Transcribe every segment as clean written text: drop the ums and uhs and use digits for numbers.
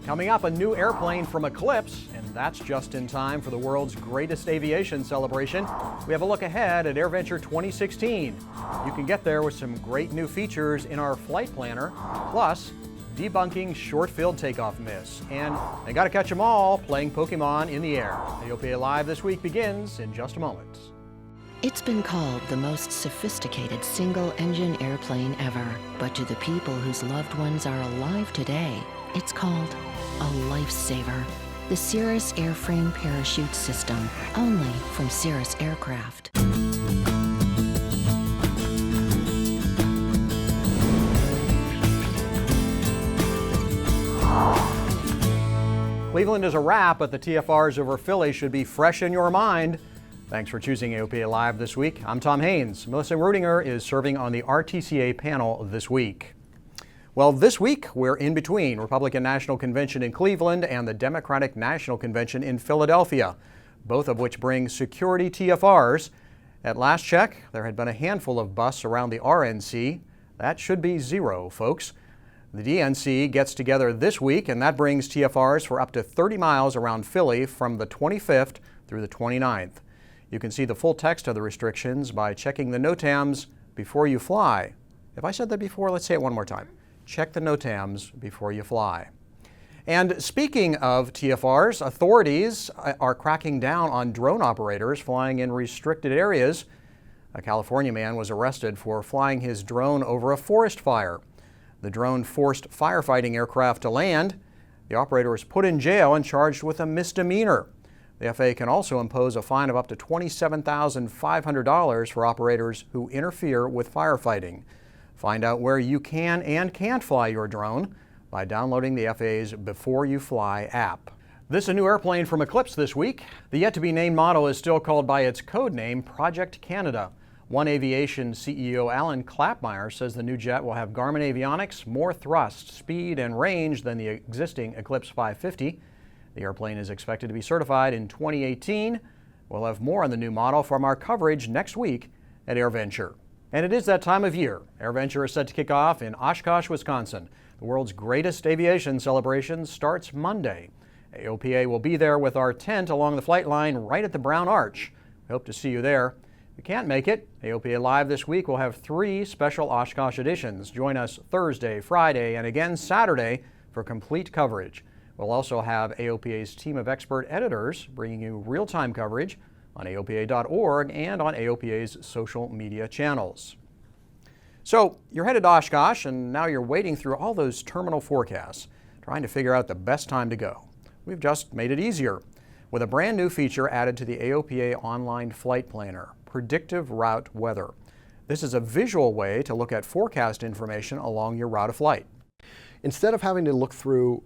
Coming up, a new airplane from Eclipse, and that's just in time for the world's greatest aviation celebration. We have a look ahead at AirVenture 2016. You can get there with some great new features in our flight planner, plus debunking short-field takeoff myths. And they got to catch them all playing Pokemon in the air. AOPA Live this week begins in just a moment. It's been called the most sophisticated single-engine airplane ever, but to the people whose loved ones are alive today, it's called a lifesaver. The Cirrus Airframe Parachute System, only from Cirrus Aircraft. Cleveland is a wrap, but the TFRs over Philly should be fresh in your mind. Thanks for choosing AOPA Live this week. I'm Tom Haynes. Melissa Rudinger is serving on the RTCA panel this week. Well, this week we're in between Republican National Convention in Cleveland and the Democratic National Convention in Philadelphia, both of which bring security TFRs. At last check, there had been a handful of busts around the RNC. That should be zero, folks. The DNC gets together this week, and that brings TFRs for up to 30 miles around Philly from the 25th through the 29th. You can see the full text of the restrictions by checking the NOTAMs before you fly. If I said that before, let's say it one more time. Check the NOTAMs before you fly. And speaking of TFRs, authorities are cracking down on drone operators flying in restricted areas. A California man was arrested for flying his drone over a forest fire. The drone forced firefighting aircraft to land. The operator was put in jail and charged with a misdemeanor. The FAA can also impose a fine of up to $27,500 for operators who interfere with firefighting. Find out where you can and can't fly your drone by downloading the FAA's Before You Fly app. This is a new airplane from Eclipse this week. The yet-to-be-named model is still called by its code name, Project Canada. ONE Aviation CEO Alan Clapmeyer says the new jet will have Garmin avionics, more thrust, speed, and range than the existing Eclipse 550. The airplane is expected to be certified in 2018. We'll have more on the new model from our coverage next week at AirVenture. And it is that time of year. AirVenture is set to kick off in Oshkosh, Wisconsin. The world's greatest aviation celebration starts Monday. AOPA will be there with our tent along the flight line right at the Brown Arch. We hope to see you there. If you can't make it, AOPA Live this week will have 3 special Oshkosh editions. Join us Thursday, Friday, and again Saturday for complete coverage. We'll also have AOPA's team of expert editors bringing you real-time coverage on AOPA.org and on AOPA's social media channels. So you're headed to Oshkosh, and now you're wading through all those terminal forecasts, trying to figure out the best time to go. We've just made it easier with a brand new feature added to the AOPA online flight planner, Predictive Route Weather. This is a visual way to look at forecast information along your route of flight. Instead of having to look through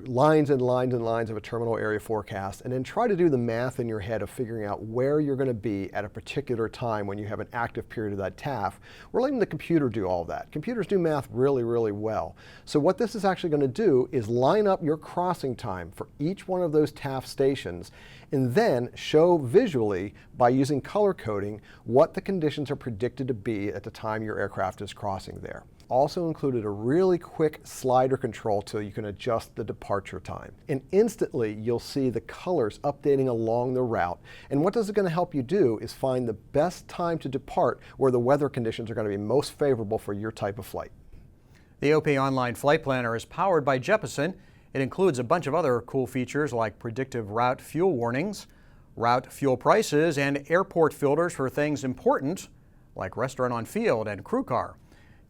lines and lines and lines of a terminal area forecast and then try to do the math in your head of figuring out where you're going to be at a particular time when you have an active period of that TAF, we're letting the computer do all that. Computers do math really, really well. So what this is actually going to do is line up your crossing time for each one of those TAF stations and then show visually by using color coding what the conditions are predicted to be at the time your aircraft is crossing there. Also included a really quick slider control so you can adjust the departure time. And instantly you'll see the colors updating along the route. And what this is going to help you do is find the best time to depart where the weather conditions are going to be most favorable for your type of flight. The AOPA Online Flight Planner is powered by Jeppesen. It includes a bunch of other cool features like predictive route fuel warnings, route fuel prices, and airport filters for things important like restaurant on field and crew car.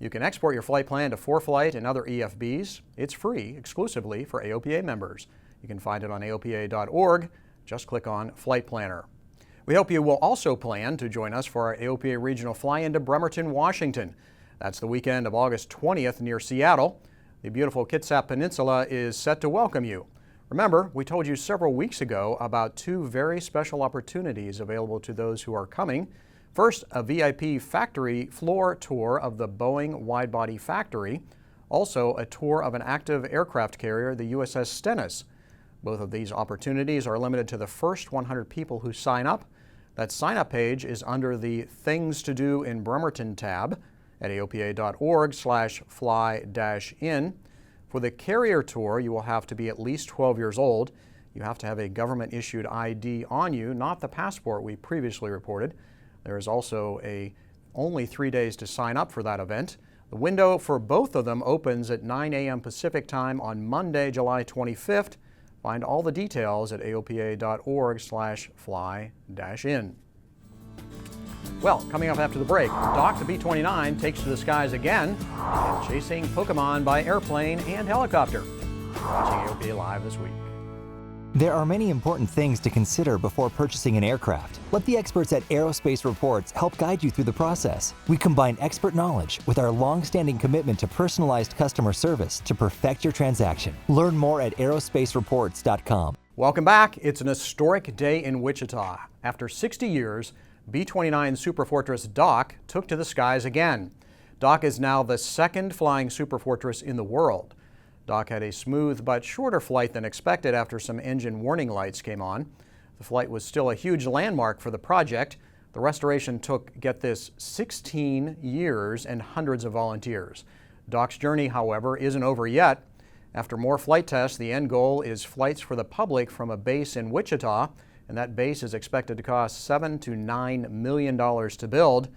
You can export your flight plan to ForeFlight and other EFBs. It's free exclusively for AOPA members. You can find it on AOPA.org. Just click on Flight Planner. We hope you will also plan to join us for our AOPA Regional Fly-In to Bremerton, Washington. That's the weekend of August 20th near Seattle. The beautiful Kitsap Peninsula is set to welcome you. Remember, we told you several weeks ago about 2 very special opportunities available to those who are coming. First, a VIP factory floor tour of the Boeing wide-body factory. Also, a tour of an active aircraft carrier, the USS Stennis. Both of these opportunities are limited to the first 100 people who sign up. That sign-up page is under the Things to Do in Bremerton tab at aopa.org/fly-in. For the carrier tour, you will have to be at least 12 years old. You have to have a government-issued ID on you, not the passport we previously reported. There is also only 3 days to sign up for that event. The window for both of them opens at 9 a.m. Pacific time on Monday, July 25th. Find all the details at aopa.org/fly-in. Well, coming up after the break, Doc the B-29 takes to the skies again and chasing Pokemon by airplane and helicopter. Watching AOPA Live this week. There are many important things to consider before purchasing an aircraft. Let the experts at Aerospace Reports help guide you through the process. We combine expert knowledge with our long-standing commitment to personalized customer service to perfect your transaction. Learn more at aerospacereports.com. Welcome back. It's an historic day in Wichita. After 60 years, B-29 Superfortress Doc took to the skies again. Doc is now the second flying Superfortress in the world. Doc had a smooth but shorter flight than expected after some engine warning lights came on. The flight was still a huge landmark for the project. The restoration took, get this, 16 years and hundreds of volunteers. Doc's journey, however, isn't over yet. After more flight tests, the end goal is flights for the public from a base in Wichita, and that base is expected to cost $7 to $9 million to build.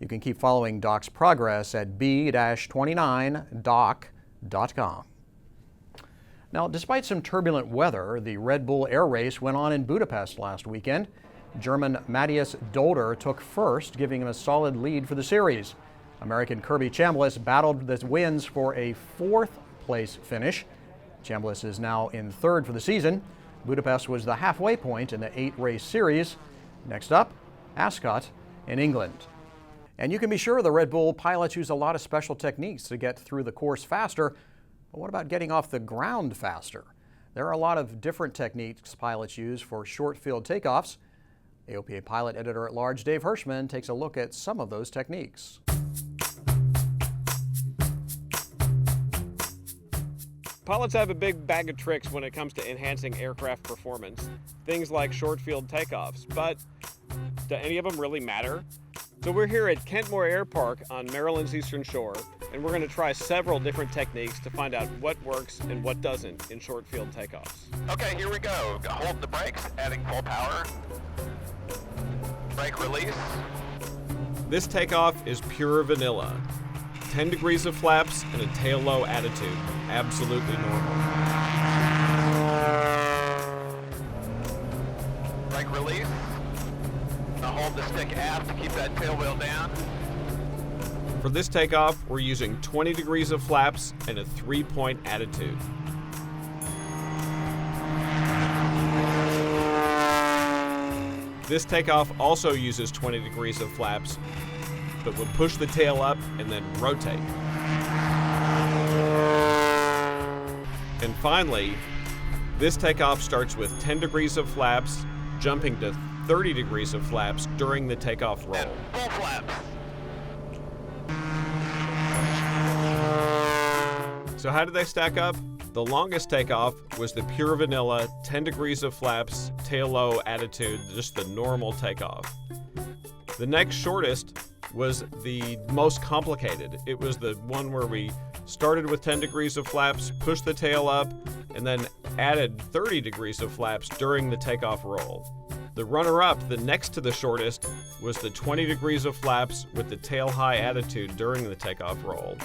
You can keep following Doc's progress at b-29doc.com. Now, despite some turbulent weather, the Red Bull Air Race went on in Budapest last weekend. German Matthias Dolder took first, giving him a solid lead for the series. American Kirby Chambliss battled the wins for a fourth-place finish. Chambliss is now in third for the season. Budapest was the halfway point in the 8-race series. Next up, Ascot in England. And you can be sure the Red Bull pilots use a lot of special techniques to get through the course faster. But what about getting off the ground faster? There are a lot of different techniques pilots use for short field takeoffs. AOPA Pilot Editor at Large Dave Hirschman takes a look at some of those techniques. Pilots have a big bag of tricks when it comes to enhancing aircraft performance. Things like short field takeoffs, but do any of them really matter? So we're here at Kentmore Air Park on Maryland's Eastern Shore, and we're going to try several different techniques to find out what works and what doesn't in short field takeoffs. Okay, here we go. Hold the brakes, adding full power. Brake release. This takeoff is pure vanilla. 10 degrees of flaps and a tail low attitude. Absolutely normal. Brake release. Now hold the stick aft to keep that tail wheel down. For this takeoff, we're using 20 degrees of flaps and a 3-point attitude. This takeoff also uses 20 degrees of flaps, but will push the tail up and then rotate. And finally, this takeoff starts with 10 degrees of flaps, jumping to 30 degrees of flaps during the takeoff roll. And full flaps. So how did they stack up? The longest takeoff was the pure vanilla 10 degrees of flaps, tail low attitude, just the normal takeoff. The next shortest was the most complicated. It was the one where we started with 10 degrees of flaps, pushed the tail up, and then added 30 degrees of flaps during the takeoff roll. The runner-up, the next to the shortest, was the 20 degrees of flaps with the tail high attitude during the takeoff roll.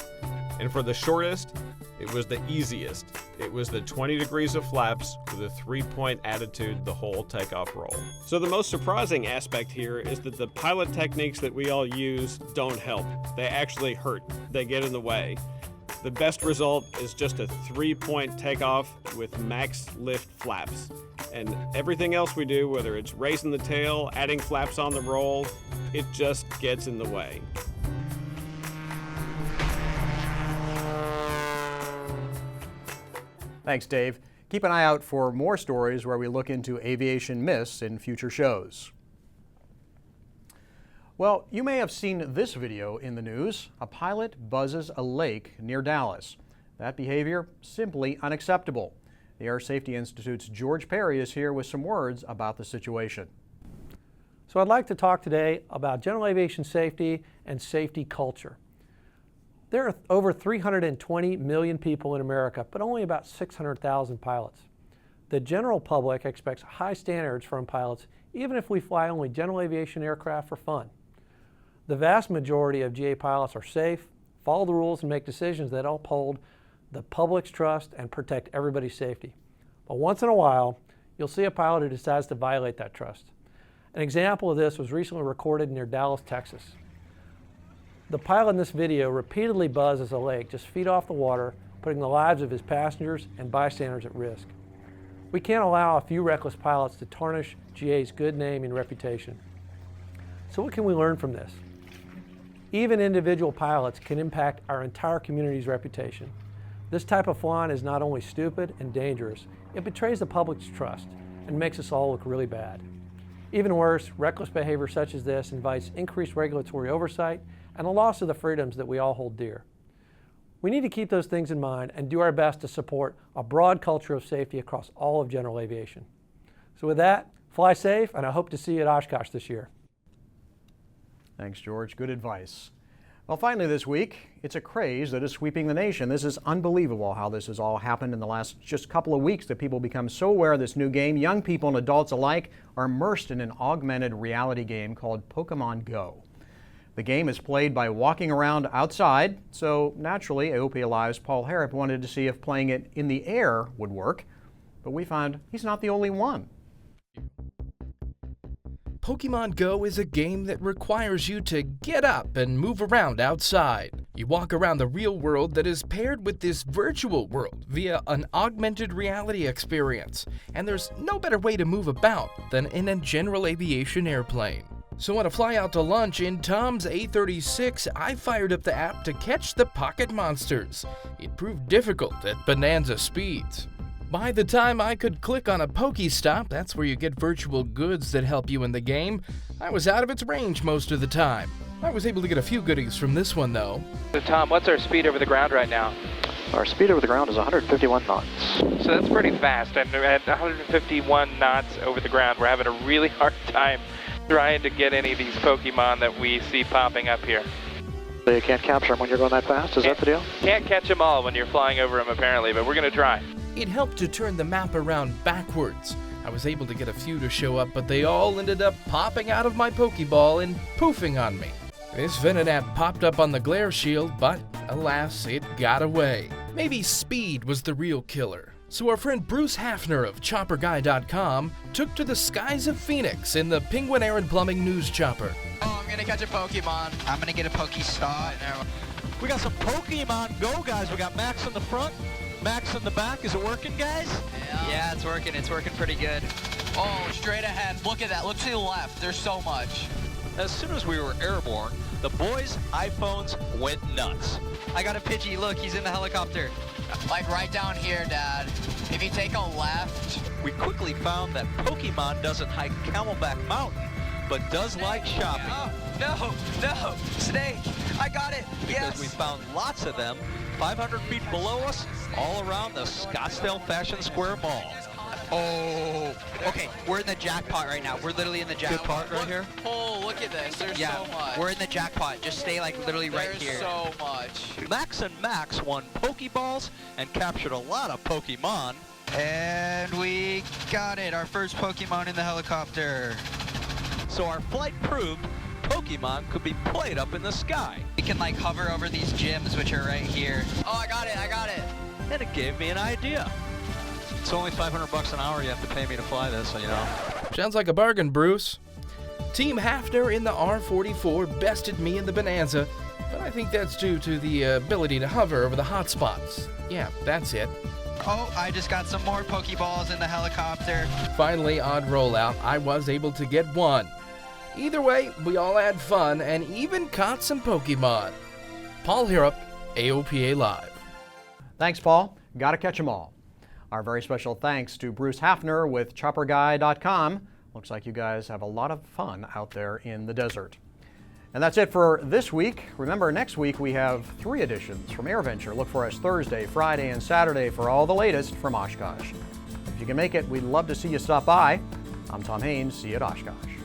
And for the shortest, it was the easiest. It was the 20 degrees of flaps with a 3-point attitude the whole takeoff roll. So the most surprising aspect here is that the pilot techniques that we all use don't help. They actually hurt. They get in the way. The best result is just a 3-point takeoff with max lift flaps. And everything else we do, whether it's raising the tail, adding flaps on the roll, it just gets in the way. Thanks, Dave. Keep an eye out for more stories where we look into aviation myths in future shows. Well, you may have seen this video in the news. A pilot buzzes a lake near Dallas. That behavior, simply unacceptable. The Air Safety Institute's George Perry is here with some words about the situation. So I'd like to talk today about general aviation safety and safety culture. There are over 320 million people in America, but only about 600,000 pilots. The general public expects high standards from pilots, even if we fly only general aviation aircraft for fun. The vast majority of GA pilots are safe, follow the rules, and make decisions that uphold the public's trust and protect everybody's safety. But once in a while, you'll see a pilot who decides to violate that trust. An example of this was recently recorded near Dallas, Texas. The pilot in this video repeatedly buzzes a lake just feet off the water, putting the lives of his passengers and bystanders at risk. We can't allow a few reckless pilots to tarnish GA's good name and reputation. So what can we learn from this? Even individual pilots can impact our entire community's reputation. This type of flying is not only stupid and dangerous, it betrays the public's trust and makes us all look really bad. Even worse, reckless behavior such as this invites increased regulatory oversight and a loss of the freedoms that we all hold dear. We need to keep those things in mind and do our best to support a broad culture of safety across all of general aviation. So with that, fly safe, and I hope to see you at Oshkosh this year. Thanks, George. Good advice. Well, finally this week, it's a craze that is sweeping the nation. This is unbelievable how this has all happened in the last just couple of weeks, that people become so aware of this new game. Young people and adults alike are immersed in an augmented reality game called Pokemon Go. The game is played by walking around outside, so naturally AOPA Live's Paul Harrop wanted to see if playing it in the air would work, but we found he's not the only one. Pokemon Go is a game that requires you to get up and move around outside. You walk around the real world that is paired with this virtual world via an augmented reality experience, and there's no better way to move about than in a general aviation airplane. So on a fly out to lunch in Tom's A36, I fired up the app to catch the pocket monsters. It proved difficult at bonanza speeds. By the time I could click on a Pokestop, that's where you get virtual goods that help you in the game, I was out of its range most of the time. I was able to get a few goodies from this one though. So Tom, what's our speed over the ground right now? Our speed over the ground is 151 knots. So that's pretty fast, and at 151 knots over the ground, we're having a really hard time trying to get any of these Pokemon that we see popping up here. So you can't capture them when you're going that fast? Is that the deal? Can't catch them all when you're flying over them apparently, but we're going to try. It helped to turn the map around backwards. I was able to get a few to show up, but they all ended up popping out of my Pokeball and poofing on me. This Venonat popped up on the glare shield, but alas, it got away. Maybe speed was the real killer. So our friend Bruce Hafner of ChopperGuy.com took to the skies of Phoenix in the Penguin Air and Plumbing News Chopper. Oh, I'm gonna catch a Pokemon. I'm gonna get a Pokestop. We got some Pokemon Go, guys. We got Max in the front, Max in the back. Is it working, guys? Yeah, it's working. It's working pretty good. Oh, straight ahead. Look at that. Look to the left. There's so much. As soon as we were airborne, the boys' iPhones went nuts. I got a Pidgey. Look, he's in the helicopter. Like right down here, Dad. If you take a left. We quickly found that Pokemon doesn't hike Camelback Mountain, but does like shopping. Oh, no, Snake. I got it. Because we found lots of them 500 feet below us, all around the Scottsdale Fashion Square Mall. Oh, okay. We're in the jackpot right now. We're literally in the jackpot. Good part right here. Oh, look at this. There's so much. We're in the jackpot. Just stay like literally right here. There's so much. Max and Max won Pokeballs and captured a lot of Pokemon. And we got it. Our first Pokemon in the helicopter. So our flight proved Pokemon could be played up in the sky. We can like hover over these gyms, which are right here. Oh, I got it. And it gave me an idea. It's only $500 an hour you have to pay me to fly this, so you know. Sounds like a bargain, Bruce. Team Hafner in the R44 bested me in the Bonanza, but I think that's due to the ability to hover over the hot spots. Yeah, that's it. Oh, I just got some more Pokeballs in the helicopter. Finally, on rollout, I was able to get one. Either way, we all had fun and even caught some Pokemon. Paul Harrop, AOPA Live. Thanks, Paul. Gotta catch 'em all. Our very special thanks to Bruce Hafner with ChopperGuy.com. Looks like you guys have a lot of fun out there in the desert. And that's it for this week. Remember, next week we have 3 editions from AirVenture. Look for us Thursday, Friday, and Saturday for all the latest from Oshkosh. If you can make it, we'd love to see you stop by. I'm Tom Haynes. See you at Oshkosh.